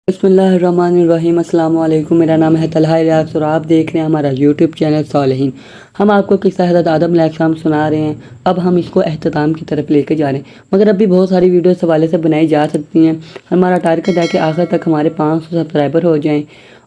बिस्मिल्लाहिर्रहमानिर्रहीम। अस्सलाम वालेकुम। मेरा नाम है तलहा इलियास और आप देख रहे हैं हमारा यूट्यूब चैनल सालिहीन। हम आपको किस्सा हज़रत आदम अलैहिस्सलाम सुना रहे हैं। अब हम इसको अख्ताम की तरफ लेके जा रहे हैं, मगर अभी बहुत सारी वीडियो इस हवाले से बनाई जा सकती हैं। हमारा टारगेट है कि आखिर तक हमारे 500 सब्सक्राइबर हो जाएँ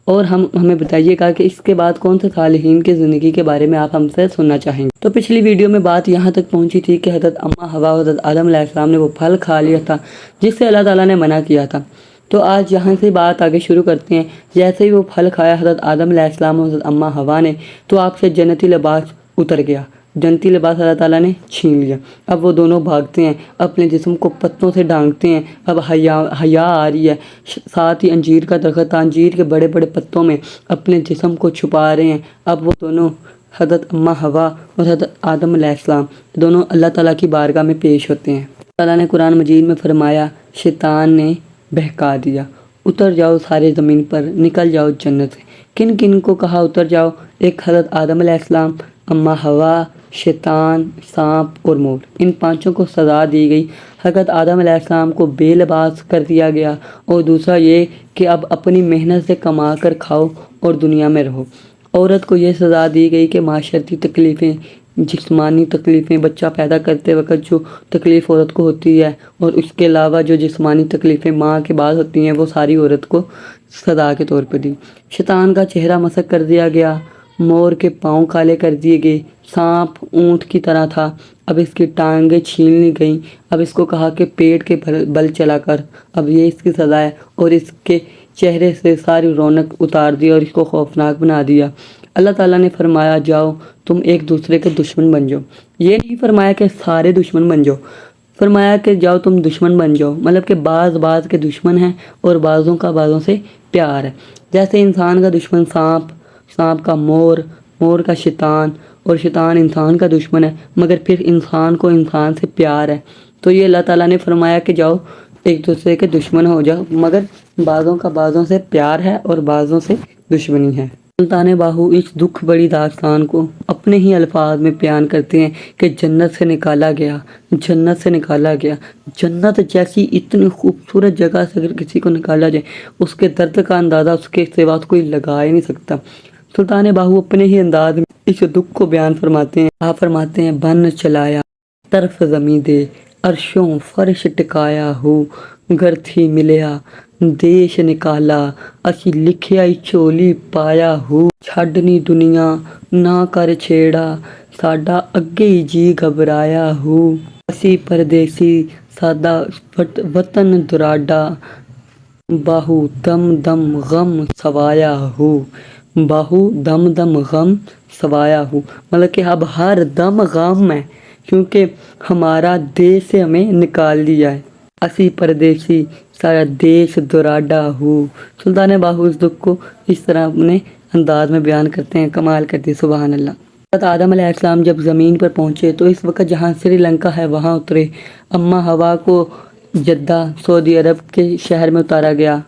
और हमें बताइएगा कि इसके बाद कौन से सालिहीन की ज़िंदगी के बारे में आप हमसे सुनना चाहेंगे। तो पिछली वीडियो में बात यहाँ तक पहुँची थी कि हज़रत अम्मा हवा और हज़रत आदम अलैहिस्सलाम ने वो फल खा लिया था जिससे अल्लाह ताला ने मना किया था। तो आज यहाँ से बात आगे शुरू करते हैं। जैसे ही वो फल खाया हज़रत आदम अलैहिस्सलाम और हज़रत अम्मा हवा ने, तो आपसे जन्नती लिबास उतर गया, जन्नती लिबास अल्लाह ताला ने छीन लिया। अब वो दोनों भागते हैं, अपने जिस्म को पत्तों से ढांकते हैं। अब हया आ रही है। साथ ही अंजीर का दरख्त, अंजीर के बड़े बड़े पत्तों में अपने जिस्म को छुपा रहे हैं। अब वो दोनों हज़रत अम्मा हवा और हज़रत आदम अलैहिस्सलाम दोनों अल्लाह ताला की बारगाह में पेश होते हैं। अल्लाह ताला ने कुरान मजीद में फरमाया, शैतान ने बहका दिया, उतर जाओ सारे ज़मीन पर, निकल जाओ जन्नत से। किन किन को कहा उतर जाओ? एक हज़रत आदम अलैहिस्सलाम, अम्मा हवा, शैतान, सांप और मोर, इन पांचों को सज़ा दी गई। हज़रत आदम अलैहिस्सलाम को बेलिबास कर दिया गया और दूसरा ये कि अब अपनी मेहनत से कमा कर खाओ और दुनिया में रहो। औरत को ये सज़ा दी गई कि माशरती तकलीफ़ें, जिस्मानी तकलीफ़ें, बच्चा पैदा करते वक्त जो तकलीफ़ औरत को होती है और उसके अलावा जो जिस्मानी तकलीफ़ें माँ के बाद होती हैं, वो सारी औरत को सज़ा के तौर पर दी। शैतान का चेहरा मसक कर दिया गया, मोर के पाँव काले कर दिए गए, सांप ऊँट की तरह था, अब इसकी टांगें छीन ली गईं। अब इसको कहा कि पेट के बल चला कर, अब ये इसकी सज़ा है। और इसके चेहरे से सारी रौनक उतार दी और इसको खौफनाक बना दिया। अल्लाह ताला ने फरमाया, जाओ तुम एक दूसरे के दुश्मन बन जाओ। ये नहीं फरमाया कि सारे दुश्मन बन जाओ, फरमाया कि जाओ तुम दुश्मन बन जाओ, मतलब कि बाज़ के दुश्मन हैं और बाज़ों का बाज़ों से प्यार है। जैसे इंसान का दुश्मन सांप, सांप का मोर, मोर का शैतान और शैतान इंसान का दुश्मन है, मगर फिर इंसान को इंसान से प्यार है। तो ये अल्लाह ताला ने फरमाया कि जाओ एक दूसरे के दुश्मन हो जाओ, मगर बाज़ों का बाज़ों से प्यार है और बाज़ों से दुश्मनी है। सुल्तान बाहू इस दुख बड़ी दास्तान को अपने ही अल्फाज में बयान करते हैं कि जन्नत से निकाला गया, जन्नत से निकाला गया। जन्नत जैसी इतनी खूबसूरत जगह से अगर किसी को निकाला जाए, उसके दर्द का अंदाज़ा उसके सिवा कोई लगा ही नहीं सकता। सुल्तान बाहू अपने ही अंदाज में इस दुख को बयान फरमाते हैं। आप फरमाते हैं, बन चलाया तरफ ज़मीं दे, अर्शों फर्श टिकाया हो, घर थी मिलया देश निकाला, असी लिखिया झोली पाया हो, छाड़नी दुनिया ना कर छेड़ा, साडा अगे ही जी घबराया हो, असी परदेसी सादा वतन दुराडा, बाहू दम दम गम सवाया हो, बाहू दम दम गम सवाया हो, मतलब कि अब हर दम गम है क्योंकि हमारा देश से हमें निकाल दिया है। असी परदेसी सारा देश दुराडा हो। सुल्तान बाहू इस दुख को इस तरह अपने अंदाज में बयान करते हैं, कमाल करती है, सुबहान अल्लाह। हज़रत आदम अलैहिस्सलाम जब ज़मीन पर पहुँचे तो इस वक्त जहाँ श्रीलंका है वहाँ उतरे। अम्मा हवा को जद्दा सऊदी अरब के शहर में उतारा गया।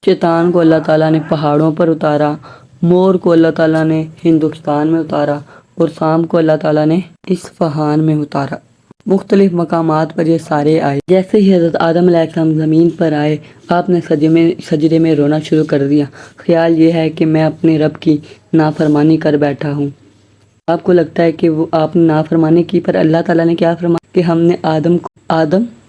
शैतान को अल्लाह ताला ने पहाड़ों पर उतारा, मोर को अल्लाह ताला ने हिंदुस्तान में उतारा और सांप को अल्लाह ताला ने इस्फहान में उतारा। मुख्तलिफ मकामात पर ये सारे आए। जैसे ही हज़रत आदम अलैहिस्सलाम ज़मीन पर आए, आपने सजदे में रोना शुरू कर दिया। ख्याल ये है कि मैं अपने रब की नाफरमानी कर बैठा हूँ। आपको लगता है कि वो आपने नाफरमानी की, पर अल्लाह ताला ने क्या फरमाया कि हमने आदम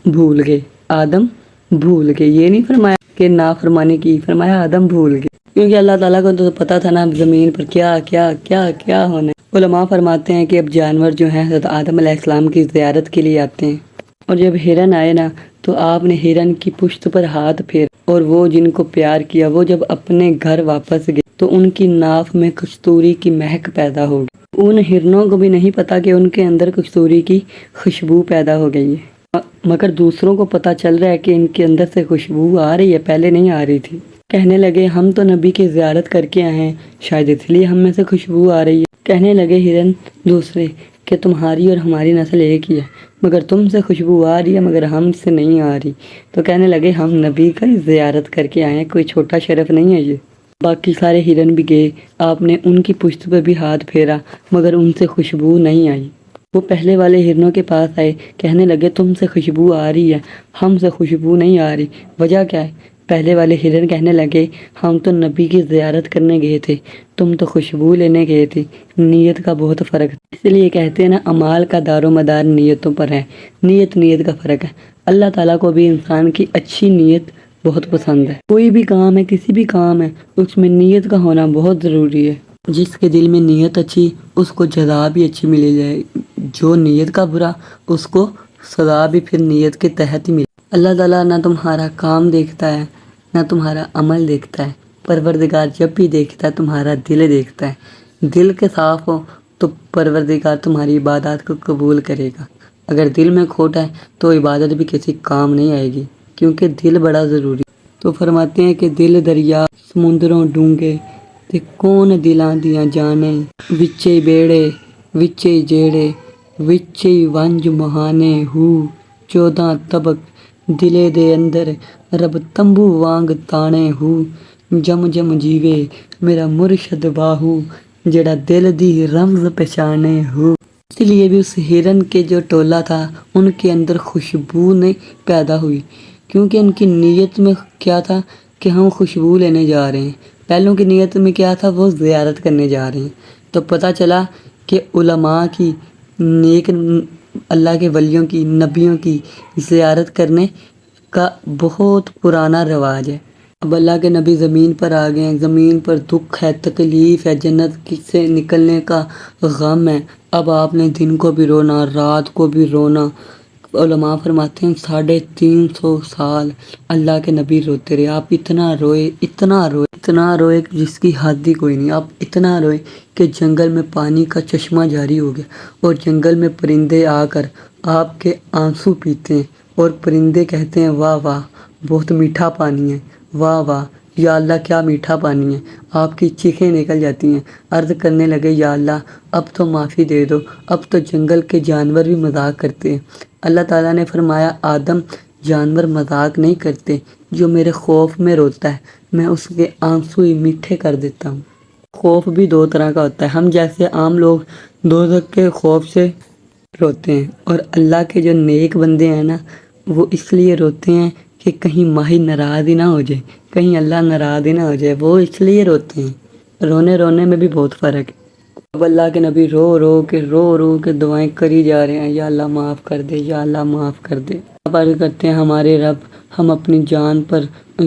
भूल गए, आदम भूल गए। ये नहीं फरमाया कि नाफरमानी की, फरमाया आदम भूल गए, क्योंकि अल्लाह ताला को तो पता था ना ज़मीन पर क्या क्या क्या क्या होना है। उलमा फरमाते हैं कि अब जानवर जो हैं हज़रत आदम अलैहिस्सलाम की ज़ियारत के लिए आते हैं, और जब हिरन आए ना तो आपने हिरन की पुश्त पर हाथ फेर, और वो जिनको प्यार किया वो जब अपने घर वापस गए तो उनकी नाफ में कस्तूरी की महक पैदा हो गई। उन हिरनों को भी नहीं पता कि उनके अंदर कस्तूरी की खुशबू पैदा हो गई है, मगर दूसरों को पता चल रहा है कि इनके अंदर से खुशबू आ रही है, पहले नहीं आ रही थी। कहने लगे, हम तो नबी की ज़ियारत करके आए हैं, शायद इसलिए हम में से खुशबू आ रही है। कहने लगे हिरन दूसरे कि तुम्हारी और हमारी नस्ल एक ही है, मगर तुमसे खुशबू आ रही है मगर हमसे नहीं आ रही। तो कहने लगे, हम नबी का ज़ियारत करके आए हैं, कोई छोटा शरफ नहीं है ये। बाकी सारे हिरन भी गए, आपने उनकी पुश्त पर भी हाथ फेरा, मगर उनसे खुशबू नहीं आई। वो पहले वाले हिरनों के पास आए, कहने लगे, तुमसे खुशबू आ रही है, हमसे खुशबू नहीं आ रही, वजह क्या है? پہلے والے ہرن کہنے لگے ہم تو نبی کی زیارت کرنے گئے تھے، تم تو خوشبو لینے گئے تھے، نیت کا بہت فرق ہے۔ اس لیے کہتے ہیں نا، اعمال کا دار و مدار نیتوں پر ہے، نیت کا فرق ہے۔ اللہ تعالیٰ کو بھی انسان کی اچھی نیت بہت پسند ہے۔ کوئی بھی کام ہے، کسی بھی کام ہے، اس میں نیت کا ہونا بہت ضروری ہے۔ جس کے دل میں نیت اچھی، اس کو جزا بھی اچھی ملی جائے، جو نیت کا برا، اس کو سزا بھی پھر نیت کے تحت ہی ملے۔ اللہ تعالیٰ نہ تمہارا کام دیکھتا ہے، نہ تمہارا عمل دیکھتا ہے، پروردگار جب بھی دیکھتا ہے تمہارا دل دیکھتا ہے۔ دل کے صاف ہو تو پروردگار تمہاری عبادات کو قبول کرے گا، اگر دل میں کھوٹ ہے تو عبادت بھی کسی کام نہیں آئے گی، کیونکہ دل بڑا ضروری ہے۔ تو فرماتے ہیں کہ دل دریا سمندروں ڈونگے تے کون دلاں دیاں جانے، وچے بیڑے وچے جیڑے وچے ونج مہانے ہو، 14 طبق دلے دے اندر رب تمبو وانگ تانے ہو، جم جم جیوے میرا مرشد باہو، جڑا دل دی رمز پہچانے ہو۔ اس لیے بھی اس ہرن کے جو ٹولہ تھا، ان کے اندر خوشبو نہیں پیدا ہوئی، کیونکہ ان کی نیت میں کیا تھا کہ ہم خوشبو لینے جا رہے ہیں۔ پہلوں کی نیت میں کیا تھا، وہ زیارت کرنے جا رہے ہیں۔ تو پتہ چلا کہ علماء کی، نیک اللہ کے ولیوں کی، نبیوں کی زیارت کرنے کا بہت پرانا رواج ہے۔ اب اللہ کے نبی زمین پر آ گئے ہیں، زمین پر دکھ ہے، تکلیف ہے، جنت سے نکلنے کا غم ہے۔ اب آپ نے دن کو بھی رونا، رات کو بھی رونا۔ علماء فرماتے ہیں 350 سال اللہ کے نبی روتے رہے۔ آپ اتنا روئے، اتنا روئے، اتنا روئے جس کی حد ہی کوئی نہیں۔ آپ اتنا روئے کہ جنگل میں پانی کا چشمہ جاری ہو گیا، اور جنگل میں پرندے آ کر آپ کے آنسو پیتے ہیں، اور پرندے کہتے ہیں واہ واہ بہت میٹھا پانی ہے، واہ واہ یا اللہ کیا میٹھا پانی ہے۔ آپ کی چیخیں نکل جاتی ہیں، عرض کرنے لگے یا اللہ اب تو معافی دے دو، اب تو جنگل کے جانور بھی مذاق کرتے ہیں۔ اللہ تعالیٰ نے فرمایا آدم جانور مذاق نہیں کرتے، جو میرے خوف میں روتا ہے میں اس کے آنسو ہی میٹھے کر دیتا ہوں۔ خوف بھی 2 طرح کا ہوتا ہے، ہم جیسے عام لوگ دوزخ کے خوف سے روتے ہیں، اور اللہ کے جو نیک بندے ہیں نا، وہ اس لیے روتے ہیں کہ کہیں ماہی ناراض ہی نہ ہو جائے، کہیں اللہ ناراض ہی نہ ہو جائے، وہ اس لیے روتے ہیں۔ رونے میں بھی بہت فرق ہے۔ اب اللہ کے نبی رو رو کے دعائیں کری جا رہے ہیں، یا اللہ معاف کر دے، یا اللہ معاف کر دے۔ اب عرض کرتے ہیں ہمارے رب، ہم اپنی جان پر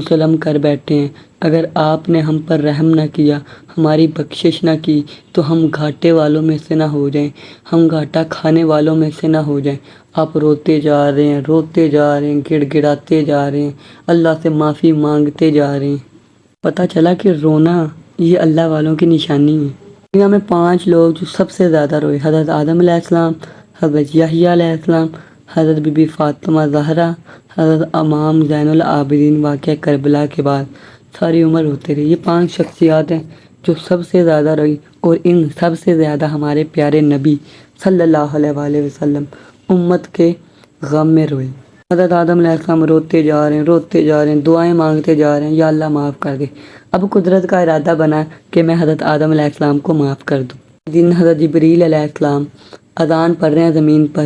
ظلم کر بیٹھے ہیں، اگر آپ نے ہم پر رحم نہ کیا، ہماری بخشش نہ کی، تو ہم گھاٹے والوں میں سے نہ ہو جائیں، ہم گھاٹا کھانے والوں میں سے نہ ہو جائیں۔ آپ روتے جا رہے ہیں، روتے جا رہے ہیں، گڑ گڑاتے جا رہے ہیں، اللہ سے معافی مانگتے جا رہے ہیں۔ پتہ چلا کہ رونا یہ اللہ والوں کی نشانی ہے۔ دنیا میں 5 لوگ جو سب سے زیادہ روئے، حضرت آدم علیہ السلام، حضرت یحییٰ علیہ السلام، حضرت بی بی فاطمہ زہرا، حضرت امام زین العابدین۔ واقعہ کربلا کے بعد ساری عمر روتے رہے۔ یہ 5 شخصیات ہیں جو سب سے زیادہ روئی، اور ان سب سے زیادہ ہمارے پیارے نبی صلی اللہ علیہ وآلہ وسلم امت کے غم میں روئے۔ حضرت آدم علیہ السلام روتے جا رہے ہیں، دعائیں مانگتے جا رہے ہیں، یا اللہ معاف کر دے۔ اب قدرت کا ارادہ بنا کہ میں حضرت آدم علیہ السلام کو معاف کر دوں۔ دن حضرت جبریل علیہ السلام اذان پڑھ رہے ہیں زمین پر،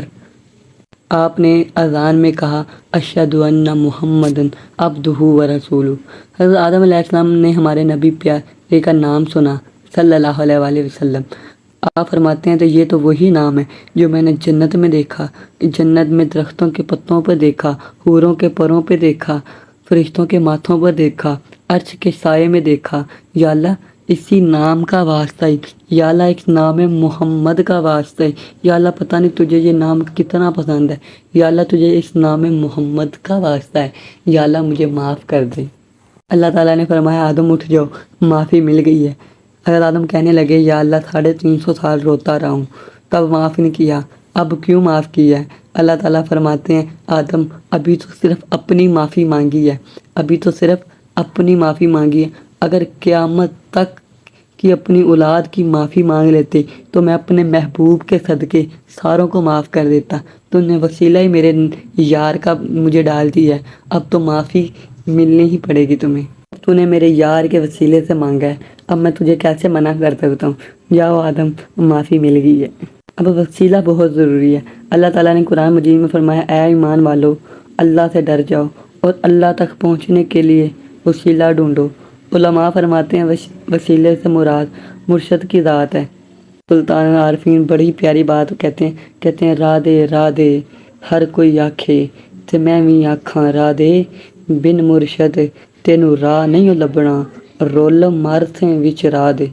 آپ نے اذان میں کہا اشہد ان محمدًا عبدہ ورسولہ۔ حضرت آدم علیہ السلام نے ہمارے نبی پیارے کا نام سنا صلی اللہ علیہ وآلہ وسلم۔ آپ فرماتے ہیں تو یہ تو وہی نام ہے جو میں نے جنت میں دیکھا، جنت میں درختوں کے پتوں پر دیکھا، حوروں کے پروں پہ دیکھا، فرشتوں کے ماتھوں پر دیکھا، عرش کے سائے میں دیکھا۔ یا اللہ اسی نام کا واسطہ ہے، یا اللہ ایک نام محمد کا واسطہ ہے، یا اللہ پتہ نہیں تجھے یہ نام کتنا پسند ہے، یا اللہ تجھے اس نام محمد کا واسطہ ہے، یا اللہ مجھے معاف کر دے۔ اللہ تعالیٰ نے فرمایا آدم اٹھ جاؤ، معافی مل گئی ہے۔ حضرت آدم کہنے لگے یا اللہ 350 سال روتا رہا ہوں، تب معاف نہیں کیا، اب کیوں معاف کیا ہے؟ اللہ تعالیٰ فرماتے ہیں آدم ابھی تو صرف اپنی معافی مانگی ہے، ابھی تو صرف اپنی معافی مانگی ہے، اگر قیامت تک کی اپنی اولاد کی معافی مانگ لیتے تو میں اپنے محبوب کے صدقے ساروں کو معاف کر دیتا۔ تو نے وسیلہ ہی میرے یار کا مجھے ڈال دیا ہے، اب تو معافی ملنی ہی پڑے گی تمہیں، تو نے میرے یار کے وسیلے سے مانگا ہے، اب میں تجھے کیسے منع کر سکتا ہوں؟ جاؤ آدم معافی مل گئی ہے۔ اب وسیلہ بہت ضروری ہے۔ اللہ تعالیٰ نے قرآن مجید میں فرمایا اے ایمان والو اللہ سے ڈر جاؤ، اور اللہ تک پہنچنے کے لیے वसीला ढूंढो। उलमा फरमाते हैं वसीले से मुराद मुर्शद की ज़ात है। सुल्तान आरफीन बड़ी प्यारी बात कहते हैं राह दे हर कोई आखे ते मैं भी आखां राह दे बिन मुर्शद तेनू राह नहीं लभना रोल मारसें विच राह दे।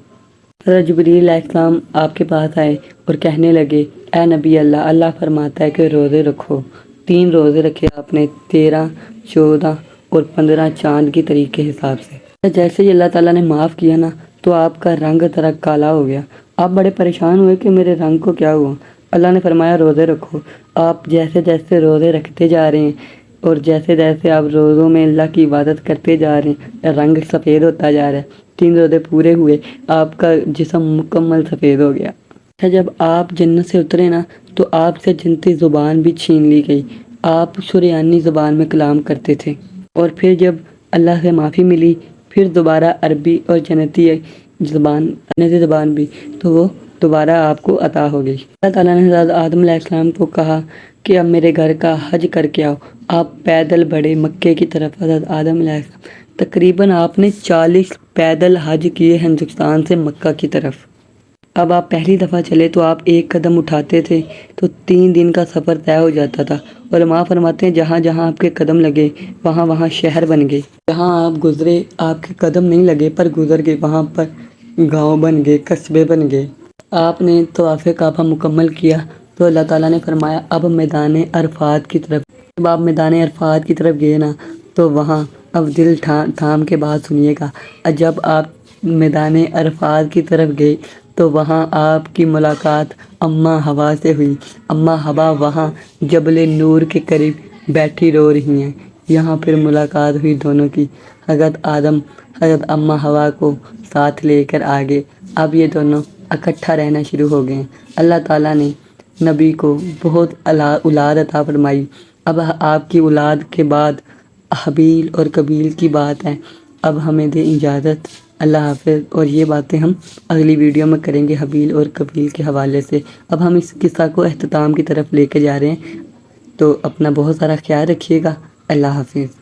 हज़रत जिब्रील अलैहिस्सलाम आपके पास आए और कहने लगे, ए नबी अल्लाह, अल्लाह फरमाता है कि रोज़े रखो। 3 रोज़े रखे आपने, 13, 14 और 15 चाँद की तारीख के हिसाब से। जैसे ही अल्लाह ताला ने माफ़ किया ना, तो आपका रंग तरह काला हो गया। आप बड़े परेशान हुए कि मेरे रंग को क्या हुआ। अल्लाह ने फरमाया रोज़े रखो। आप जैसे जैसे रोज़े रखते जा रहे हैं और जैसे जैसे आप रोज़ों में अल्लाह की इबादत करते जा रहे हैं, रंग सफ़ेद होता जा रहा है। 3 रोज़े पूरे हुए, आपका जिस्म मुकम्मल सफ़ेद हो गया। जब आप जन्नत से उतरे ना, तो आपसे जन्नती ज़ुबान भी छीन ली गई। आप सुरयानी ज़ुबान में कलाम करते थे, और फिर जब अल्लाह से माफ़ी मिली, फिर दोबारा अरबी और जन्नती ज़ुबान भी, तो वो दोबारा आपको अता हो गई। अल्लाह ताला ने हज़रत आदम अलैहिस्सलाम को कहा कि अब मेरे घर का हज करके आओ। आप पैदल बढ़े मक्के की तरफ। हज़रत आदम अलैहिस्सलाम तकरीबन आपने 40 पैदल हज किए हिंदुस्तान से मक्का की तरफ। अब आप पहली दफ़ा चले तो आप एक कदम उठाते थे तो 3 दिन का सफ़र तय हो जाता था। उलमा फरमाते हैं जहाँ जहाँ आपके कदम लगे वहाँ वहाँ शहर बन गए। जहाँ आप गुज़रे आपके कदम नहीं लगे पर गुज़र गए, वहाँ पर गांव बन गए, कस्बे बन गए। आपने तवाफ़े काबा मुकम्मल किया तो अल्लाह ताला ने फरमाया अब मैदान अरफात की तरफ। जब आप मैदान अरफात की तरफ गए ना, तो वहाँ अब दिल थाम के बात सुनिएगा। जब आप मैदान अरफात की तरफ गए तो वहाँ आपकी मुलाकात अम्मा हवा से हुई। अम्मा हवा वहाँ जबल नूर के करीब बैठी रो रही हैं। यहाँ फिर मुलाकात हुई दोनों की। हज़रत अम्मा हवा को साथ लेकर आगे अब ये दोनों इकट्ठा रहना शुरू हो गए हैं। अल्लाह ताला ने नबी को बहुत औलाद अता फरमाई। अब आपकी औलाद के बाद हबील और कबील की बात है। अब हमें दे इजाज़त, अल्लाह हाफ़िज़। और ये बातें हम अगली वीडियो में करेंगे हबील और कबील के हवाले से। अब हम इस किस्सा को अख्ताम की तरफ लेके जा रहे हैं, तो अपना बहुत सारा ख्याल रखिएगा। अल्लाह हाफ़िज़।